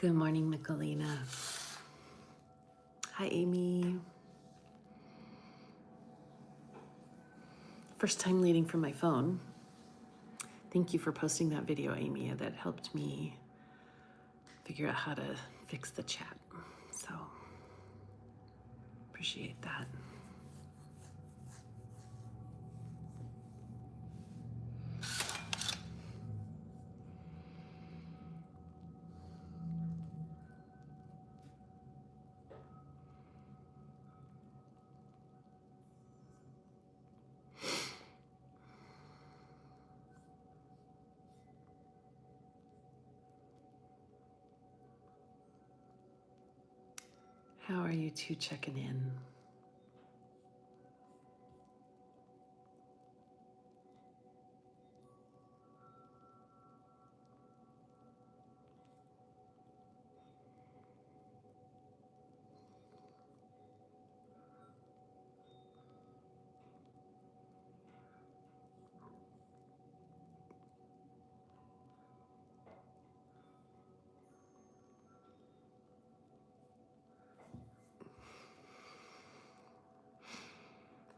Good morning, Michelina. Hi, Amy. First time leading from my phone. Thank you for posting that video, Amy. That helped me figure out how to fix the chat. So, appreciate that. How are you two checking in?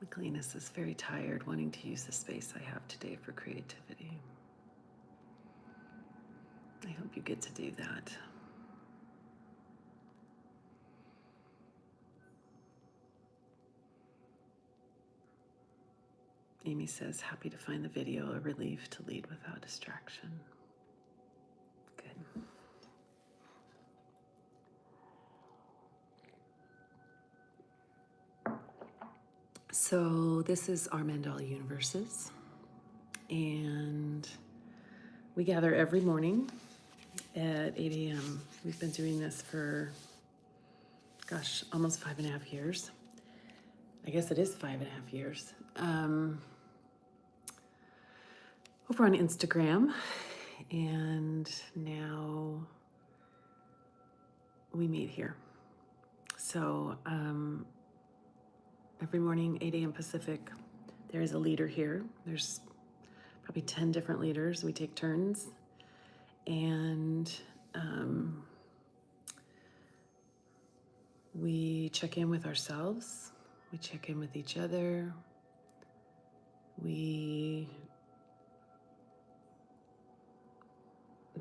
Michelina is very tired, wanting to use the space I have today for creativity. I hope you get to do that. Amy says, happy to find the video a relief to lead without distraction. Good. So this is our Mandala Universes, and we gather every morning at 8 a.m. We've been doing this for, gosh, almost 5.5 years. I guess it is 5.5 years. Over on Instagram, and now we meet here. So every morning, 8 a.m. Pacific, there is a leader here. There's probably 10 different leaders. We take turns, and we check in with ourselves. We check in with each other. We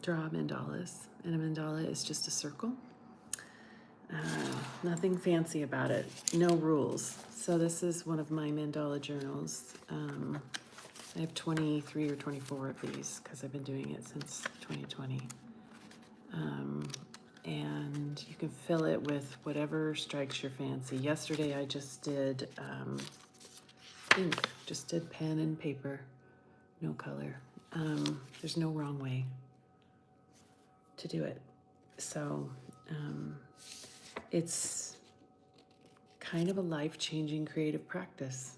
draw mandalas, and a mandala is just a circle. Nothing fancy about it, no rules. So this is one of my mandala journals. I have 23 or 24 of these because I've been doing it since 2020. And you can fill it with whatever strikes your fancy. Yesterday I just did ink, just did pen and paper, no color. There's no wrong way to do it. So it's kind of a life-changing creative practice,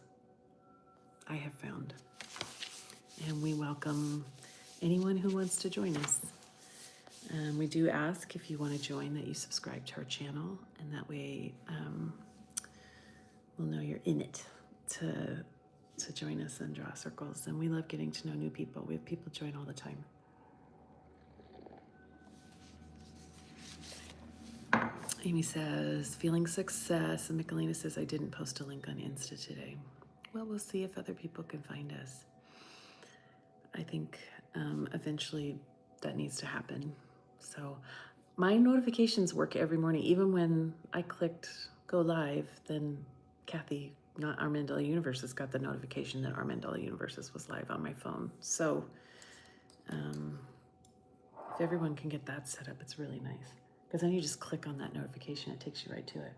I have found. And we welcome anyone who wants to join us. We do ask if you want to join that you subscribe to our channel, and that way we'll know you're in it to join us and draw circles. And we love getting to know new people. We have people join all the time. Amy says, feeling success. And Michelina says, I didn't post a link on Insta today. Well, we'll see if other people can find us. I think eventually that needs to happen. So my notifications work every morning. Even when I clicked go live, then Kathy, not our Mandala Universes, got the notification that our Mandala Universes was live on my phone. So if everyone can get that set up, it's really nice. Because then you just click on that notification, it takes you right to it.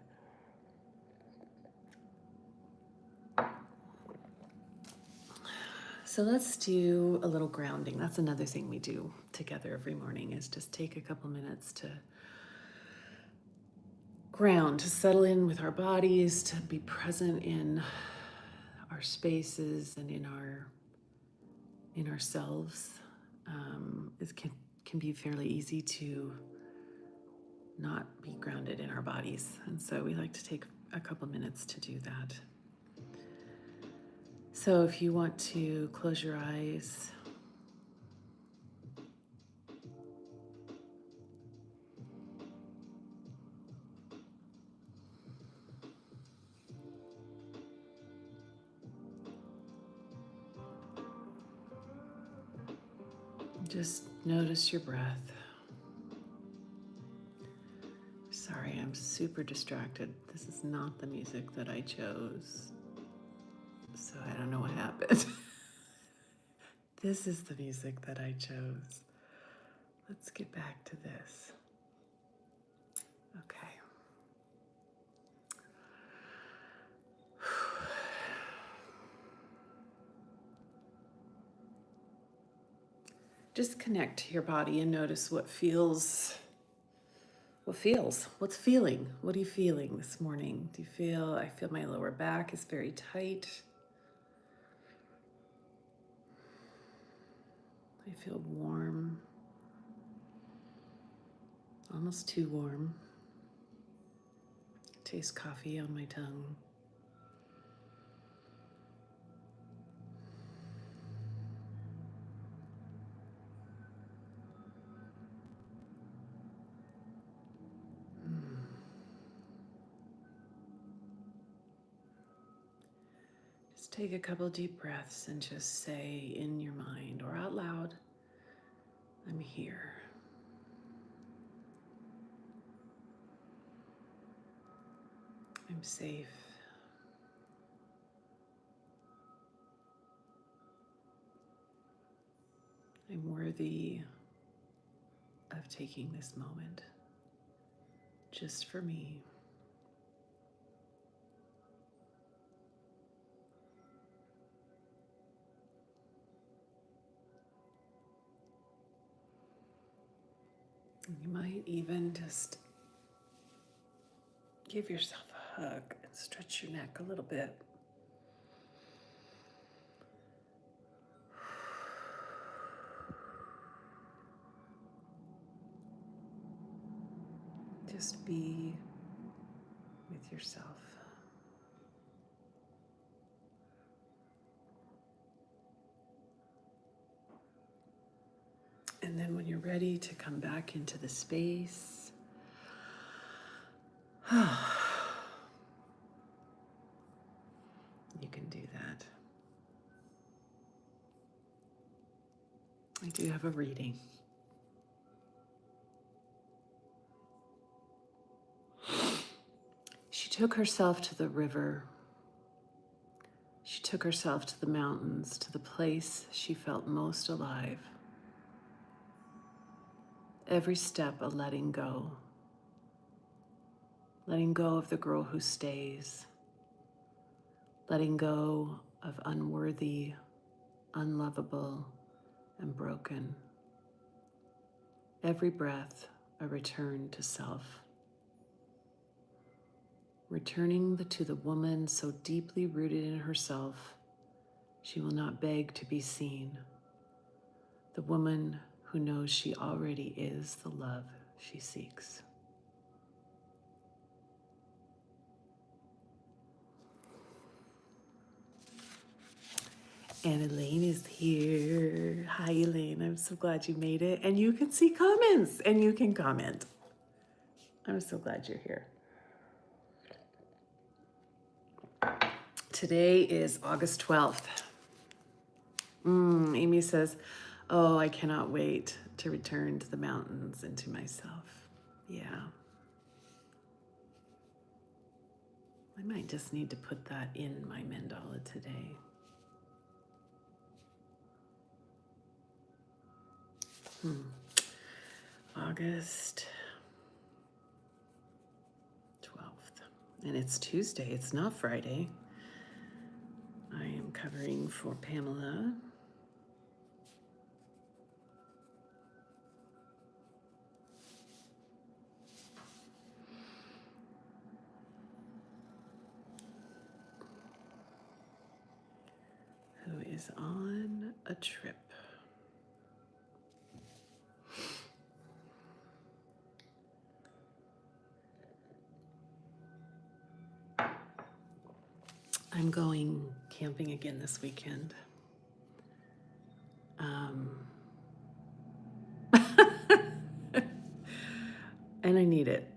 So let's do a little grounding. That's another thing we do together every morning, is just take a couple minutes to ground, to settle in with our bodies, to be present in our spaces and in ourselves. It can be fairly easy to not be grounded in our bodies. And so we like to take a couple minutes to do that. So if you want to close your eyes, Just notice your breath. Sorry, I'm super distracted. This is not the music that I chose, so I don't know what happened. This is the music that I chose. Let's get back to this. Okay. Just connect to your body and notice what feels. What's feeling? What are you feeling this morning? Do you feel, I feel my lower back is very tight. I feel warm, almost too warm. Taste coffee on my tongue. Just take a couple deep breaths and just say in your mind or out loud, I'm here. I'm safe. I'm worthy of taking this moment just for me. You might even just give yourself a hug and stretch your neck a little bit. Just be with yourself. And then when you're ready to come back into the space, you can do that. I do have a reading. She took herself to the river. She took herself to the mountains, to the place she felt most alive. Every step a letting go of the girl who stays, letting go of unworthy, unlovable, and broken. Every breath a return to self. Returning to the woman so deeply rooted in herself, she will not beg to be seen. The woman who knows she already is the love she seeks. And Elaine is here. Hi, Elaine. I'm so glad you made it. And you can see comments and you can comment. I'm so glad you're here. Today is August 12th. Amy says, oh, I cannot wait to return to the mountains and to myself. Yeah. I might just need to put that in my mandala today. August 12th. And it's Tuesday. It's not Friday. I am covering for Pamela. Who is on a trip. I'm going camping again this weekend. And I need it.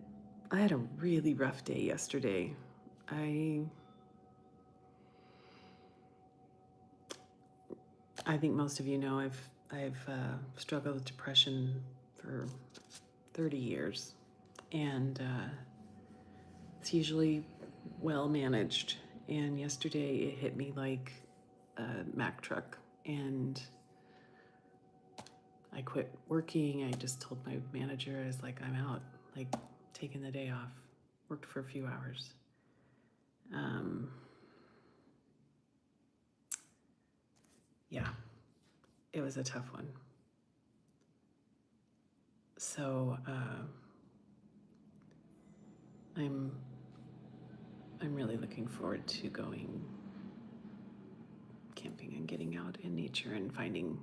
I had a really rough day yesterday. I think most of you know I've I've struggled with depression for 30 years, and it's usually well managed. And yesterday it hit me like a Mack truck, and I quit working. I just told my manager, I was like, I'm out, like taking the day off. Worked for a few hours. Yeah, it was a tough one. So I'm really looking forward to going camping and getting out in nature and finding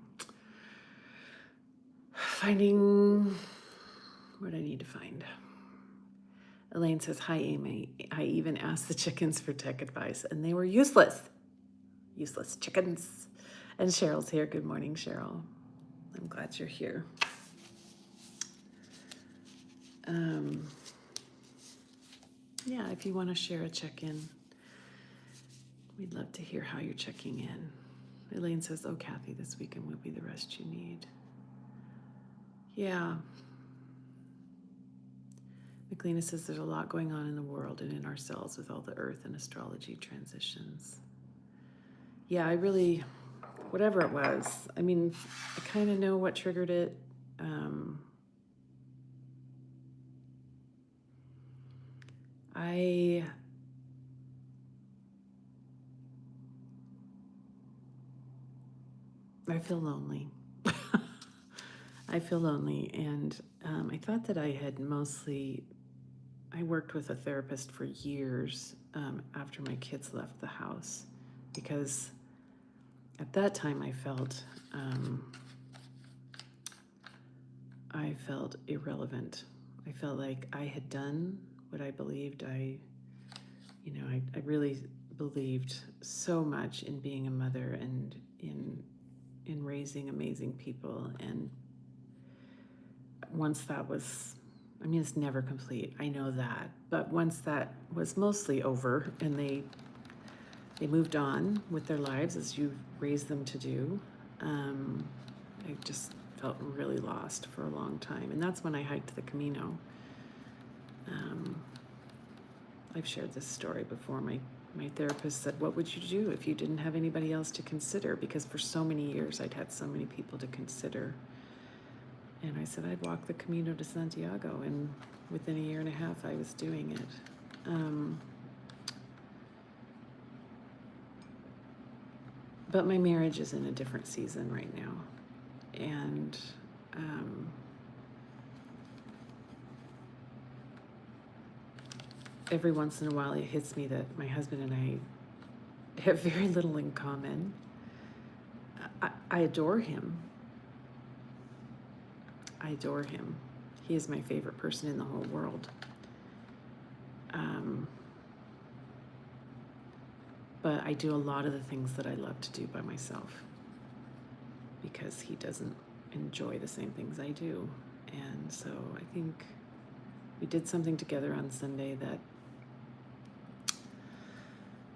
what I need to find. Elaine says, hi, Amy. I even asked the chickens for tech advice, and they were useless. Useless chickens. And Cheryl's here. Good morning, Cheryl. I'm glad you're here. Yeah, if you want to share a check-in, we'd love to hear how you're checking in. Elaine says, oh, Kathy, this weekend will be the rest you need. Yeah. McLeana says there's a lot going on in the world and in ourselves with all the earth and astrology transitions. Yeah, I really, whatever it was, I mean, I kind of know what triggered it. I feel lonely. I feel lonely, and I thought that I had I worked with a therapist for years after my kids left the house, because at that time I felt irrelevant. I felt like I had done what I believed I really believed so much in being a mother and in raising amazing people. And once that was, I mean, it's never complete, I know that, but once that was mostly over and they moved on with their lives as you raise them to do, I just felt really lost for a long time. And that's when I hiked the Camino. I've shared this story before. My therapist said, what would you do if you didn't have anybody else to consider? Because for so many years I'd had so many people to consider. And I said, I'd walk the Camino de Santiago, and within a year and a half I was doing it. But my marriage is in a different season right now. And every once in a while it hits me that my husband and I have very little in common. I adore him. I adore him. He is my favorite person in the whole world. But I do a lot of the things that I love to do by myself because he doesn't enjoy the same things I do. And so I think we did something together on Sunday that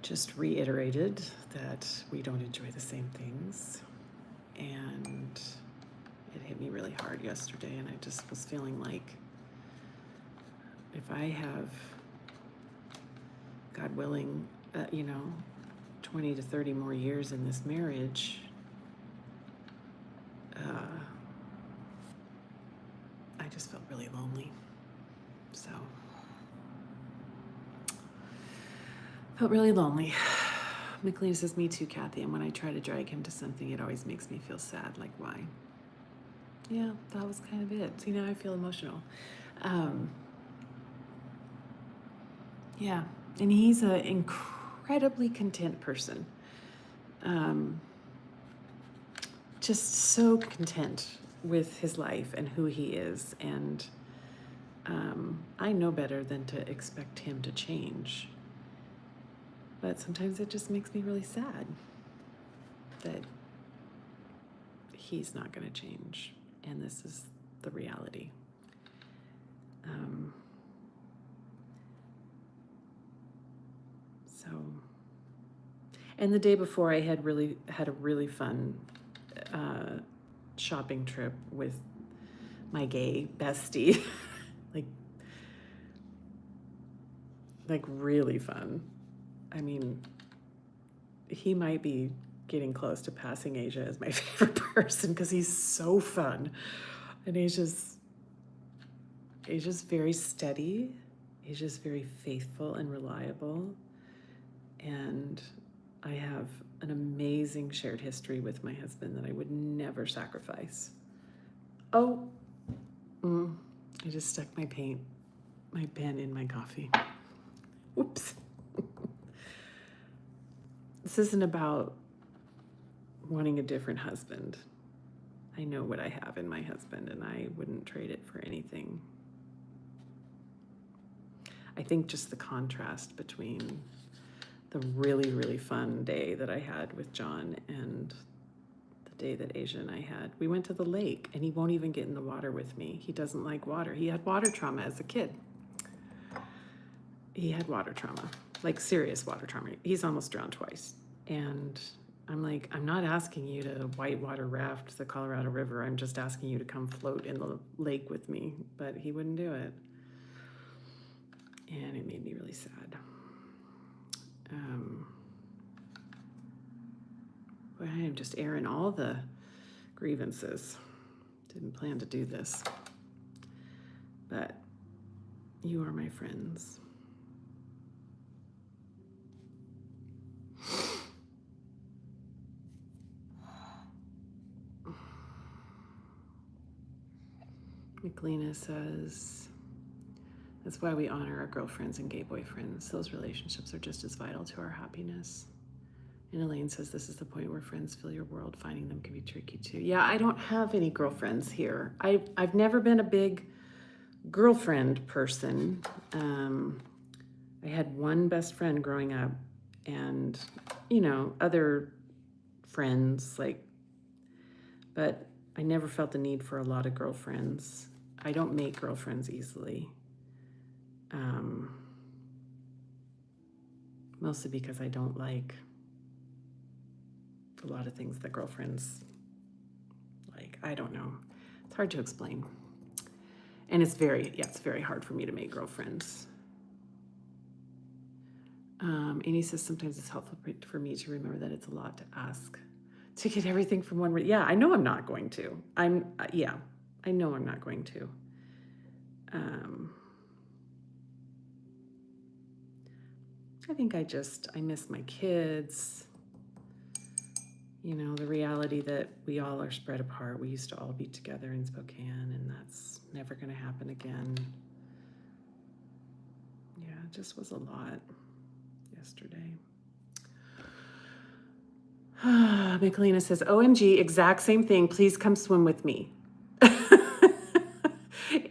just reiterated that we don't enjoy the same things. And it hit me really hard yesterday, and I just was feeling like if I have, God willing, 20 to 30 more years in this marriage, I just felt really lonely. So, felt really lonely. McLean says, me too, Kathy. And when I try to drag him to something, it always makes me feel sad. Like, why? Yeah, that was kind of it. See, now I feel emotional. Yeah, and he's an incredibly content person. Just so content with his life and who he is. And I know better than to expect him to change. But sometimes it just makes me really sad that he's not going to change. And this is the reality. And the day before, I had a really fun shopping trip with my gay bestie. like really fun. I mean, he might be getting close to passing Asia as my favorite person because he's so fun. And Asia's very steady. Asia's very faithful and reliable. And I have an amazing shared history with my husband that I would never sacrifice. Oh, I just stuck my pen in my coffee. Whoops. This isn't about wanting a different husband. I know what I have in my husband, and I wouldn't trade it for anything. I think just the contrast between the really, really fun day that I had with John and the day that Asia and I had. We went to the lake, and he won't even get in the water with me. He doesn't like water. He had water trauma as a kid. He had water trauma, like serious water trauma. He's almost drowned twice. And I'm like, I'm not asking you to whitewater raft the Colorado River. I'm just asking you to come float in the lake with me. But he wouldn't do it. And it made me really sad. Boy, I am just airing all the grievances. Didn't plan to do this. But you are my friends. Michelina says, that's why we honor our girlfriends and gay boyfriends. Those relationships are just as vital to our happiness. And Elaine says, this is the point where friends fill your world. Finding them can be tricky too. Yeah, I don't have any girlfriends here. I've never been a big girlfriend person. I had one best friend growing up and, other friends, but I never felt the need for a lot of girlfriends. I don't make girlfriends easily. Mostly because I don't like a lot of things that girlfriends like. I don't know. It's hard to explain. And it's very hard for me to make girlfriends. Amy says, sometimes it's helpful for me to remember that it's a lot to ask to get everything from one. Yeah, I know I'm not going to. I know I'm not going to. I think I miss my kids. The reality that we all are spread apart. We used to all be together in Spokane, and that's never going to happen again. Yeah, it just was a lot yesterday. Michelina says, OMG, exact same thing. Please come swim with me.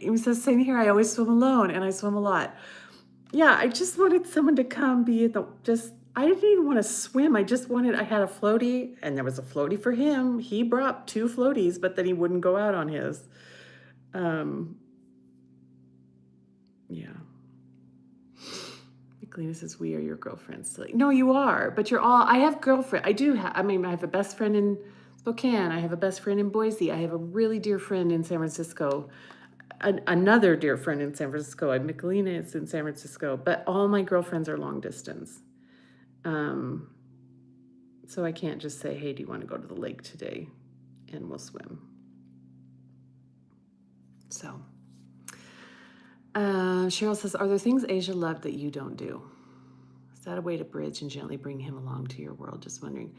Amy says, same here. I always swim alone, and I swim a lot. Yeah, I just wanted someone to come I didn't even want to swim. I had a floaty, and there was a floaty for him. He brought 2 floaties, but then he wouldn't go out on his. Yeah. Michelina says, we are your girlfriends. No, you are, but I have girlfriend. I have a best friend in Spokane. I have a best friend in Boise. I have a really dear friend in San Francisco. Another dear friend in San Francisco. Michelina is in San Francisco, but all my girlfriends are long distance. So I can't just say, hey, do you want to go to the lake today? And we'll swim. So, Cheryl says, are there things Asia loved that you don't do? Is that a way to bridge and gently bring him along to your world? Just wondering.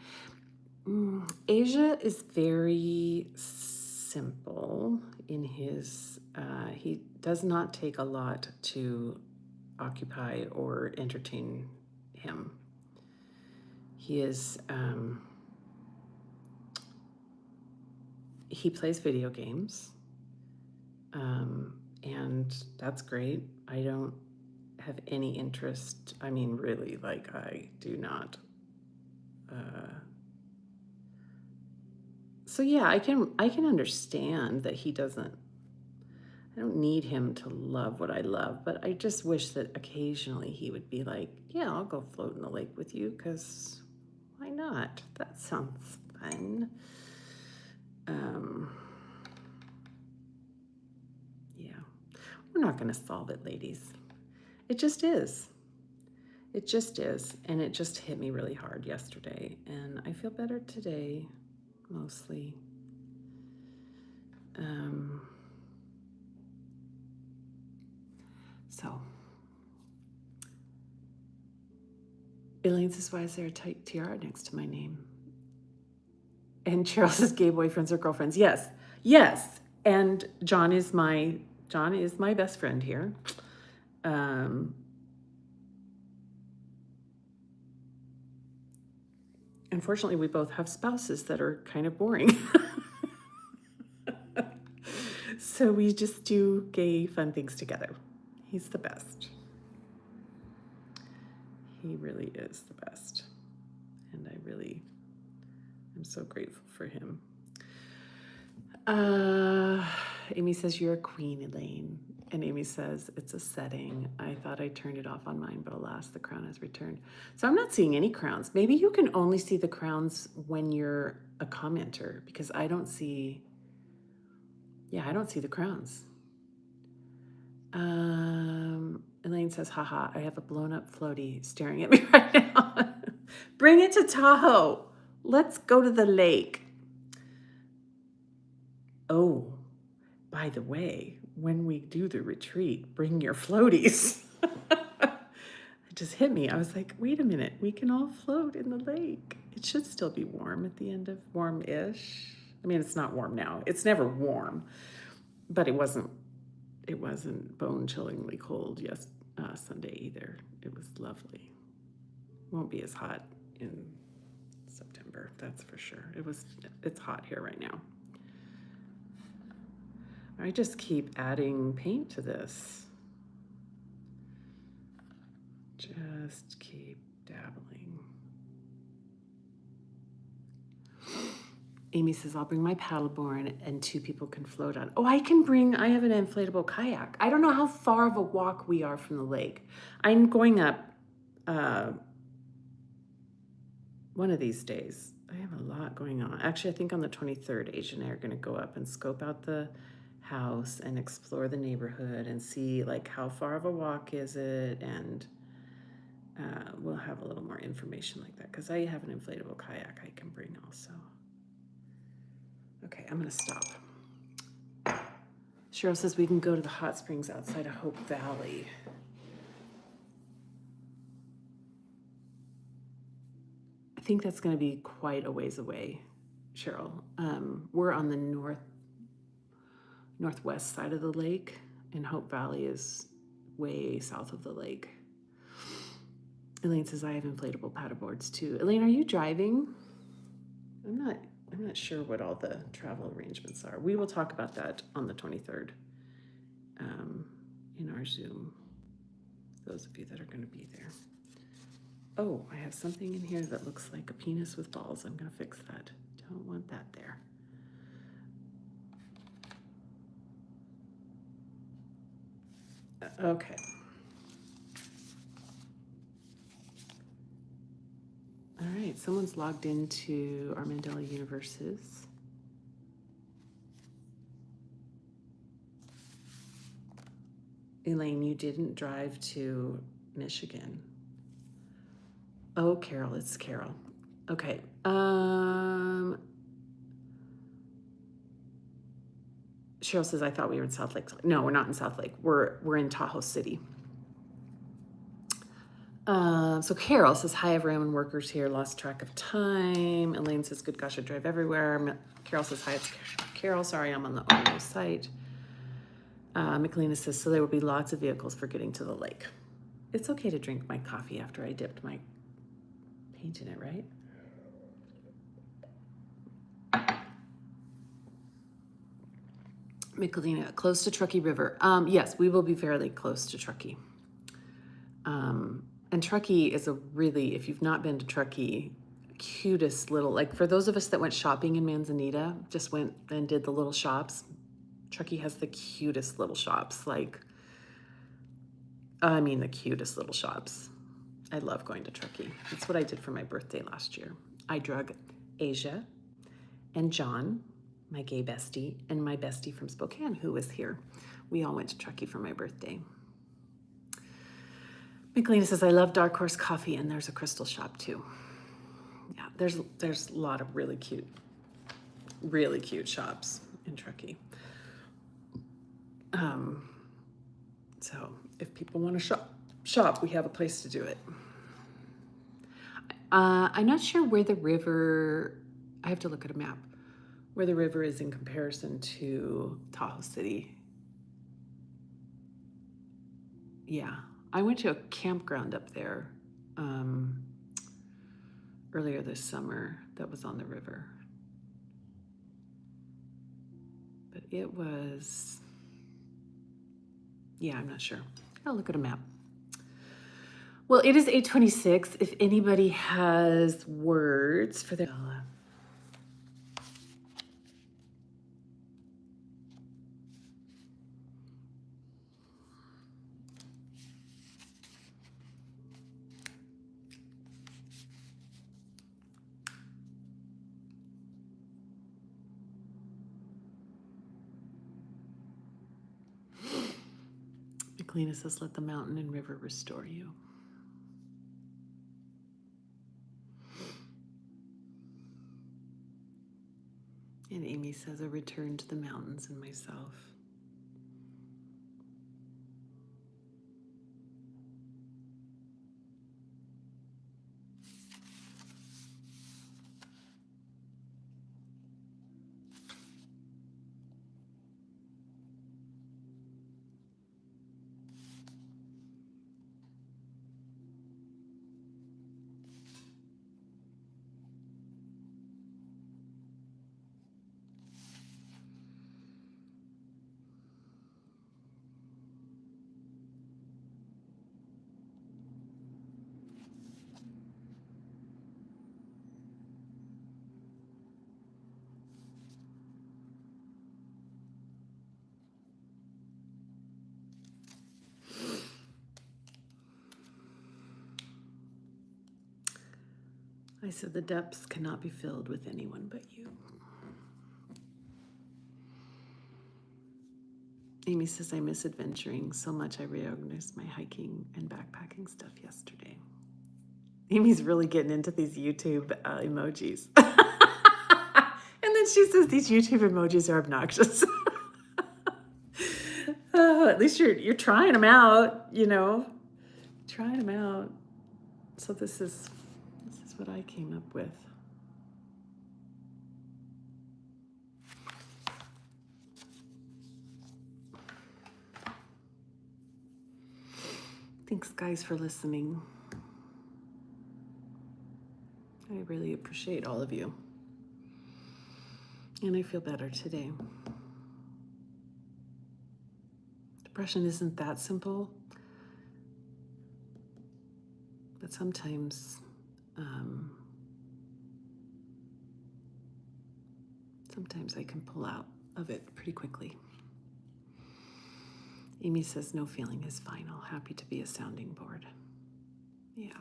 Asia is very simple in his, he does not take a lot to occupy or entertain him. He is, he plays video games, and that's great. I don't have any interest. I mean, really, I do not. So yeah, I can understand that he doesn't. I don't need him to love what I love, but I just wish that occasionally he would be like, yeah, I'll go float in the lake with you, because why not? That sounds fun. Yeah, we're not going to solve it, ladies. It just is. It just is. And it just hit me really hard yesterday. And I feel better today, mostly. So, Elaine says, why is there a tight tiara next to my name? And Cheryl says, gay boyfriends or girlfriends. Yes, yes. And John is my best friend here. Unfortunately, we both have spouses that are kind of boring. So we just do gay, fun things together. He's the best. He really is the best. And I'm so grateful for him. Amy says, you're a queen, Elaine. And Amy says, it's a setting. I thought I turned it off on mine, but alas, the crown has returned. So I'm not seeing any crowns. Maybe you can only see the crowns when you're a commenter, because I don't see the crowns. Elaine says, haha, I have a blown up floaty staring at me right now. Bring it to Tahoe. Let's go to the lake. Oh, by the way, when we do the retreat, bring your floaties. It just hit me. I was like, wait a minute, we can all float in the lake. It should still be warm at the end of warm-ish. I mean, it's not warm now. It's never warm, but it wasn't bone-chillingly cold Sunday either. It was lovely. Won't be as hot in September, that's for sure. It's hot here right now. I just keep adding paint to this. Just keep dabbling. Amy says, I'll bring my paddleboard and 2 people can float on. Oh, I have an inflatable kayak. I don't know how far of a walk we are from the lake. I'm going up one of these days. I have a lot going on. Actually, I think on the 23rd, Asia and I are going to go up and scope out the house and explore the neighborhood and see like how far of a walk is it, and we'll have a little more information like that, because I have an inflatable kayak I can bring also. Okay, I'm gonna stop. Cheryl says we can go to the hot springs outside of Hope Valley. I think that's gonna be quite a ways away, Cheryl. We're on the northwest side of the lake, and Hope Valley is way south of the lake. Elaine says, I have inflatable paddleboards too. Elaine, are you driving? I'm not sure what all the travel arrangements are. We will talk about that on the 23rd in our Zoom, those of you that are going to be there. Oh, I have something in here that looks like a penis with balls. I'm going to fix that. Don't want that there. Okay. All right, someone's logged into our Mandala Universes. Elaine, you didn't drive to Michigan. Oh, Carol, it's Carol. Okay. Cheryl says, I thought we were in South Lake. No, we're not in South Lake. We're in Tahoe City. So Carol says, hi everyone, workers here, lost track of time. Elaine says, good gosh, I drive everywhere. Carol says, hi, it's Carol. Sorry, I'm on the audio site. McLean says, so there will be lots of vehicles for getting to the lake. It's okay to drink my coffee after I dipped my paint in it, right? Michelina, close to Truckee River. Yes, we will be fairly close to Truckee. And Truckee is a really, if you've not been to Truckee, cutest little, like for those of us that went shopping in Manzanita, just went and did the little shops, Truckee has the cutest little shops. Like, I mean, the cutest little shops. I love going to Truckee. That's what I did for my birthday last year. I drug Asia and John my gay bestie, and my bestie from Spokane who was here. We all went to Truckee for my birthday. Michelina says, I love Dark Horse Coffee, and there's a crystal shop too. Yeah, there's a lot of really cute shops in Truckee. So if people want to shop, we have a place to do it. I'm not sure where the river, I have to look at a map, where the river is in comparison to Tahoe City. Yeah, I went to a campground up there earlier this summer that was on the river. But it was, yeah, I'm not sure. I'll look at a map. Well, it is 8:26. If anybody has words for the... Michelina says, let the mountain and river restore you. And Amy says, a return to the mountains and myself. I said, the depths cannot be filled with anyone but you. Amy says, I miss adventuring so much. I reorganized my hiking and backpacking stuff yesterday. Amy's really getting into these YouTube emojis. And then she says these YouTube emojis are obnoxious. At least you're trying them out, you know, trying them out. So this is what I came up with. Thanks, guys, for listening. I really appreciate all of you. And I feel better today. Depression isn't that simple, but sometimes I can pull out of it pretty quickly. Amy says, no feeling is final. Happy to be a sounding board. Yeah.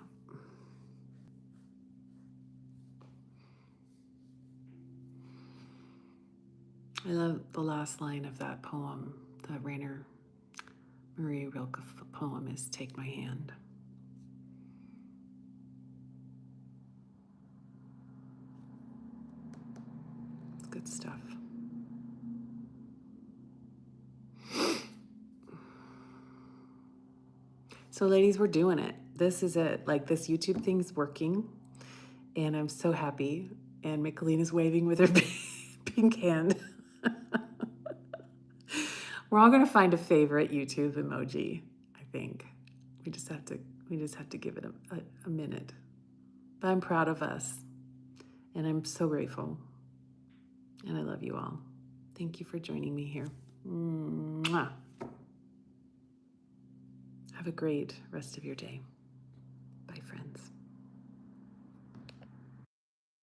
I love the last line of that poem. The Rainer Marie Rilke poem is Take My Hand. It's good stuff. So ladies, we're doing it. This is it. Like, this YouTube thing's working, and I'm so happy. And Michelina's waving with her pink hand. We're all gonna find a favorite YouTube emoji, I think. We just have to give it a minute. But I'm proud of us, and I'm so grateful. And I love you all. Thank you for joining me here. Mwah. Have a great rest of your day. Bye, friends.